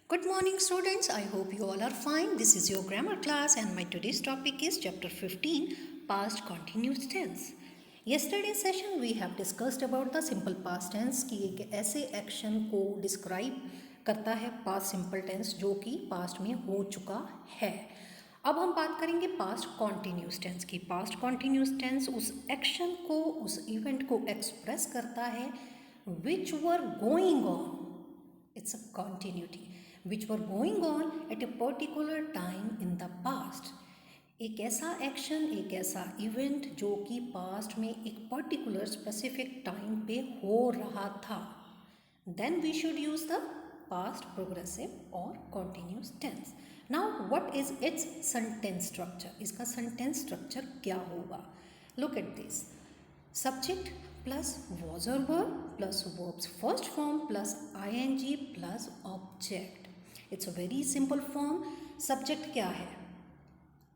Good morning, students. I hope you all are fine. This is your grammar class, and my today's topic is chapter 15 Past Continuous Tense. Yesterday's session we have discussed about the simple past tense कि एक ऐसे action को describe करता है past simple tense जो कि past में हो चुका है. अब हम बात करेंगे पास्ट कॉन्टिन्यूस टेंस की. पास्ट कॉन्टिन्यूस टेंस उस एक्शन को, उस इवेंट को एक्सप्रेस करता है which were going on. It's a continuity which were going on at a particular time in the past. एक ऐसा एक्शन, एक ऐसा इवेंट जो कि पास्ट में एक पर्टिकुलर स्पेसिफिक टाइम पे हो रहा था. Then we should use the past progressive or continuous tense. Now what is its sentence structure? इसका sentence structure क्या होगा? Look at this. Subject plus was or were plus verb's first form plus ing plus object. It's a very simple form. Subject क्या है?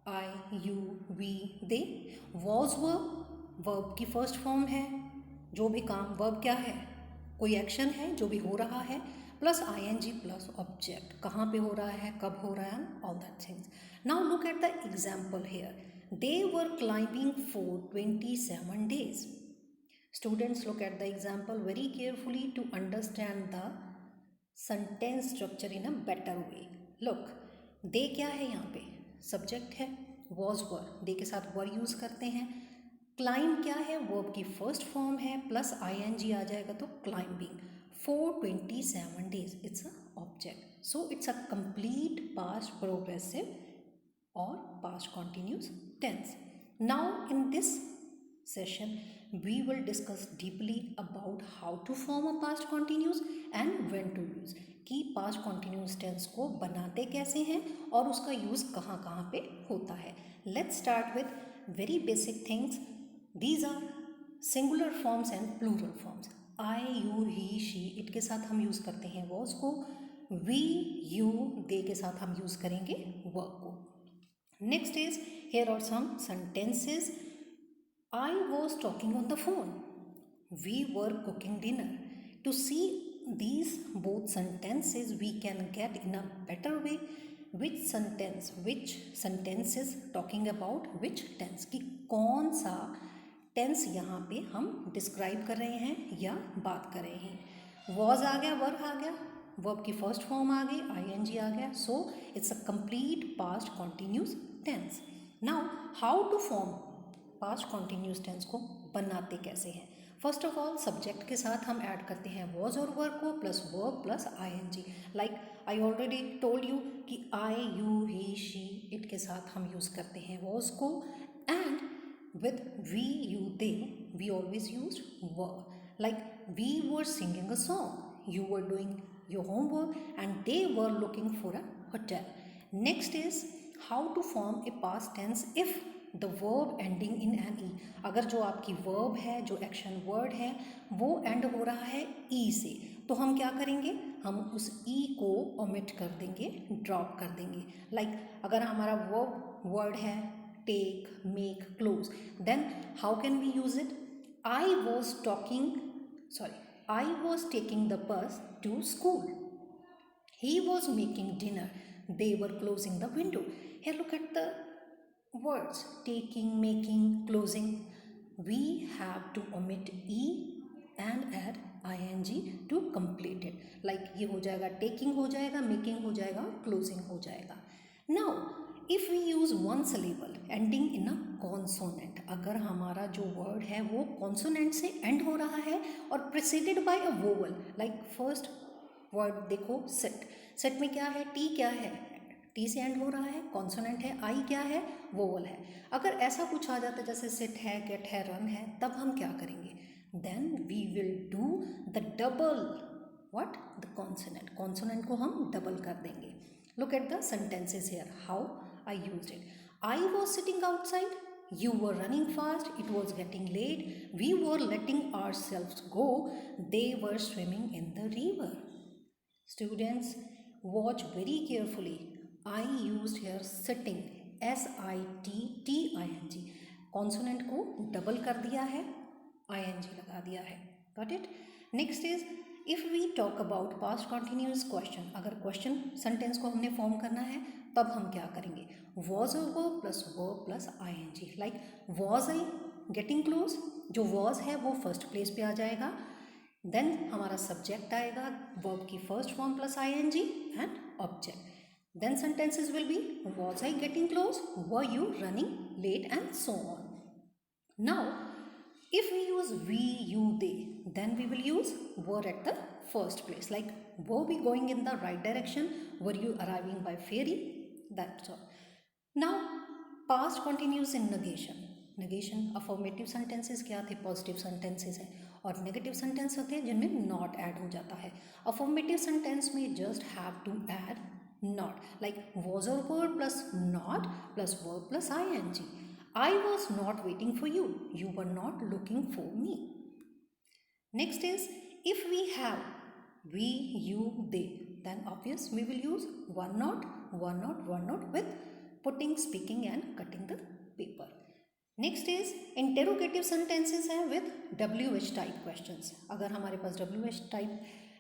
I, you, we, they. Was were verb की first form है. जो भी काम, verb क्या है? कोई एक्शन है जो भी हो रहा है, प्लस ing प्लस ऑब्जेक्ट. कहाँ पे हो रहा है, कब हो रहा है, all that things. Now look at the example hair. They were climbing for 27 days. Students, look at the example very carefully to understand the sentence structure in a better way. Look, they क्या है यहाँ पे? Subject है, was were. they के साथ were use करते हैं. Climb क्या है? verb की first form है, प्लस ing आ जाएगा तो climbing. For 27 days. It's a object. So it's a complete past progressive or past continuous tense. Now in this session we will discuss deeply about how to form a past continuous and when to use. कि past continuous tense को बनाते कैसे हैं और उसका use कहाँ कहाँ पे होता है. Let's start with very basic things. These are singular forms and plural forms. I, you, he, she, it के साथ हम यूज़ करते हैं was को. We, you, they के साथ हम यूज़ करेंगे were को. Next is, here are some sentences. I was talking on the phone. We were cooking dinner. To see these both sentences, we can get in a better way which sentence is talking about which tense. कि कौन सा tense यहाँ पे हम describe कर रहे हैं या बात कर रहे हैं. was आ गया, were आ गया, verb की फर्स्ट फॉर्म आ गई, ing आ गया. So it's a complete past continuous tense. Now how to form past continuous tense को बनाते कैसे हैं. फर्स्ट ऑफ ऑल सब्जेक्ट के साथ हम ऐड करते हैं was और were को plus verb plus ing. Like I already told you कि I, you, he, she, it के साथ हम यूज़ करते हैं was को. And with we, you, they, we always used were. Like we were singing a song, you were doing your homework, and they were looking for a hotel. Next is how to form a past tense if the verb ending in an e. अगर जो आपकी verb है, जो action word है, वो end हो रहा है e से, तो हम क्या करेंगे, हम उस e को omit कर देंगे, drop कर देंगे. Like अगर हमारा verb word है take, make, close, then how can we use it? I was taking the bus to school. He was making dinner. They were closing the window. Here look at the words taking, making, closing. We have to omit e and add ing to complete it. Like ये हो जाएगा taking हो जाएगा, making हो जाएगा, closing हो जाएगा. Now if we use one syllable ending in a consonant, अगर हमारा जो word है वो consonant से end हो रहा है और preceded by a vowel, like first word देखो set में क्या है, t क्या है, t से end हो रहा है, consonant है, I क्या है, vowel है. अगर ऐसा कुछ आ जाता है जैसे sit है, get है, run है, तब हम क्या करेंगे, then we will do the double the consonant को हम double कर देंगे. Look at the sentences here, how I used it. I was sitting outside, you were running fast, it was getting late, we were letting ourselves go, they were swimming in the river. Students, watch very carefully. I used here sitting, sitting. Consonant को double कर दिया है, ing लगा दिया है. Got it? Next is, if we talk about past continuous question, अगर question sentence को हमने फॉर्म करना है तब हम क्या करेंगे, वॉज और verb plus ing, like was I getting close, जो वॉज है वो फर्स्ट प्लेस पे आ जाएगा, देन हमारा सब्जेक्ट आएगा, वर्ब की first form plus ing and object, then sentences will be was I getting close, were you running late, and so on. Now if we use we, you, they, then we will use were at the first place, like were we going in the right direction, were you arriving by ferry, that's all. Now past continues in negation. negation affirmative sentences क्या थे, positive sentences हैं, और negative sentence होते हैं जिनमें not add हो जाता है. अफर्मेटिव सेंटेंस में just have to add not, like was or were plus not plus verb plus ing. I was not waiting for you, you were not looking for me. Next is if we have we, you, they, then obvious we will use one not with putting, speaking and cutting the paper. Next is interrogative sentences हैं with WH type questions. अगर हमारे पास WH type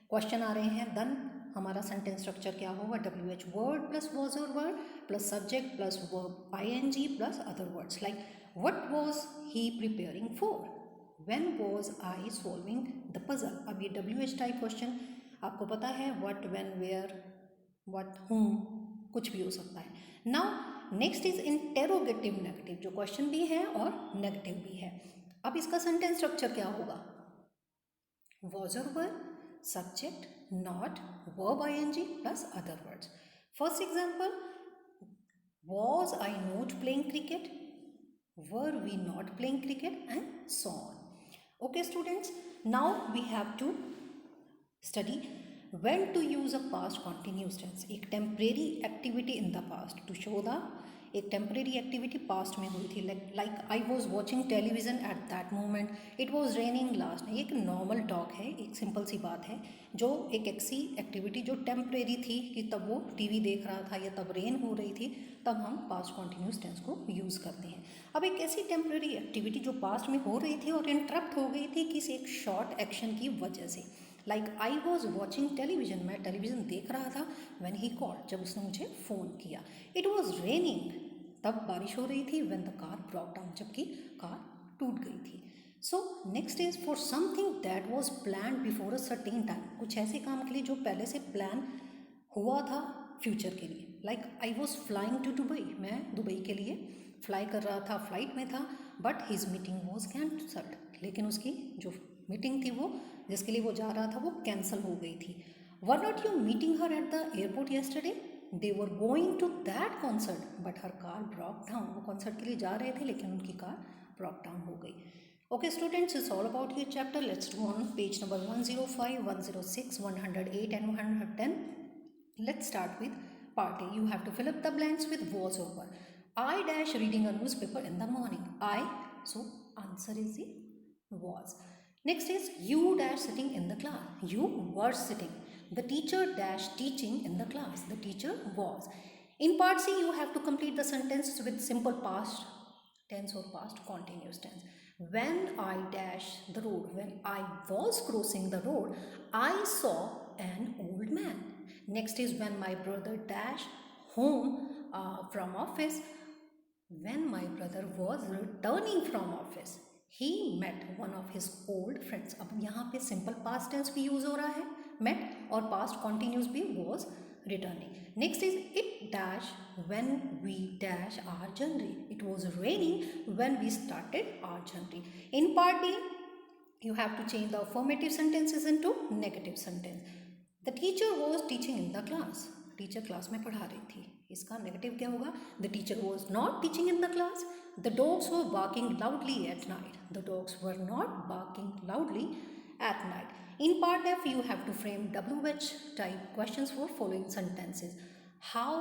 question आ रहे हैं then हमारा sentence structure क्या होगा, WH word plus was और word plus subject plus verb ing plus other words, like what was he preparing for, when was I solving the puzzle. अब ये WH type question आपको पता है, what, when, where, what, हुम, कुछ भी हो सकता है. Now next is interrogative negative, जो क्वेश्चन भी है और नेगेटिव भी है. अब इसका सेंटेंस स्ट्रक्चर क्या होगा, was और were, subject, not, verb ing plus other words. First example, was I not playing cricket, were we not playing cricket, and so on. Okay students, now we have to study when to use a past continuous tense. एक temporary activity in the past to show the, एक temporary activity past में हुई थी, like I was watching television at that moment, it was raining last. ये एक normal talk है, एक simple सी बात है, जो एक ऐसी एक्टिविटी जो टेम्परेरी थी कि तब वो टीवी देख रहा था या तब रेन हो रही थी, तब हम पास्ट कॉन्टिन्यूस टेंस को यूज़ करते हैं. अब एक ऐसी टेम्परेरी एक्टिविटी जो पास्ट में हो रही थी और इंटरप्ट हो गई थी किसी एक शॉर्ट एक्शन की वजह से, like I was watching television, मैं टेलीविज़न देख रहा था, व्हेन ही कॉल्ड, जब उसने मुझे फ़ोन किया. इट वॉज रेनिंग, तब बारिश हो रही थी, when the car broke down, जबकि कार टूट गई थी. So next is for something that was plan before a certain time, कुछ ऐसे काम के लिए जो पहले से प्लान हुआ था फ्यूचर के लिए, like I was flying to Dubai, मैं दुबई के लिए फ्लाई कर रहा था, फ्लाइट में था, but his meeting was cancelled, लेकिन उसकी जो मीटिंग थी वो जिसके लिए वो जा रहा था वो कैंसिल हो गई थी. Were not you meeting her at the airport yesterday, they were going to that concert but her car broke down, वो कॉन्सर्ट के लिए जा रहे थे लेकिन उनकी कार ब्रॉक डाउन हो गई. Okay students, it's all about your chapter. Let's do on page number 105, 106, 108 and 110. Let's start with part A. You have to fill up the blanks with was or were. I dash reading a newspaper in the morning. I, so answer is the was. Next is you dash sitting in the class. You were sitting. The teacher dash teaching in the class. The teacher was. In part C, you have to complete the sentences with simple past tense or past continuous tense. When I dash the road, when I was crossing the road, I saw an old man. Next is when my brother dashed home from office. When my brother was returning from office, he met one of his old friends. अब यहाँ पे simple past tense भी use हो रहा है, met, और past continuous भी was returning. Next is it dash when we dash our journey. It was raining when we started our journey. In part D, you have to change the affirmative sentences into negative sentence. The teacher was teaching in the class. Teacher class में पढ़ा रही थी. इसका negative क्या होगा? The teacher was not teaching in the class. The dogs were barking loudly at night. The dogs were not barking loudly at night. In part F, you have to frame WH type questions for following sentences. How?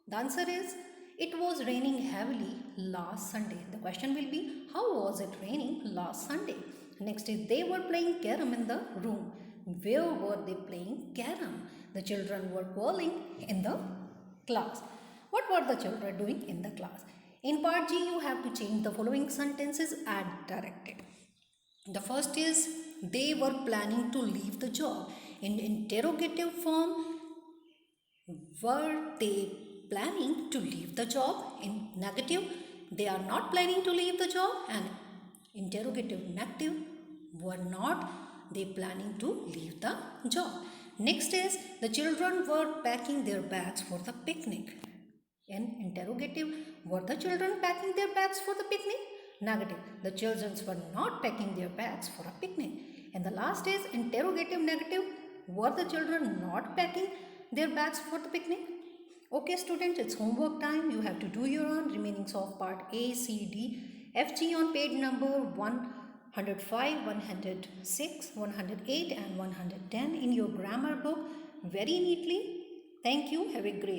The answer is it was raining heavily last Sunday. The question will be how was it raining last Sunday? Next is they were playing carom in the room. Where were they playing carom? The children were calling in the class. What were the children doing in the class? In part G, you have to change the following sentences as directed. The first is they were planning to leave the job. In interrogative form, were they planning to leave the job? In negative, they are not planning to leave the job. And interrogative negative, were not they planning to leave the job. Next is the children were packing their bags for the picnic. In interrogative, were the children packing their bags for the picnic? Negative, the children were not packing their bags for a picnic. And the last is interrogative negative, were the children not packing their bags for the picnic? Okay students, it's homework time. You have to do your own remainings of part A, C, D, F, G on page number 105, 106, 108 and 110 in your grammar book very neatly. Thank you. Have a great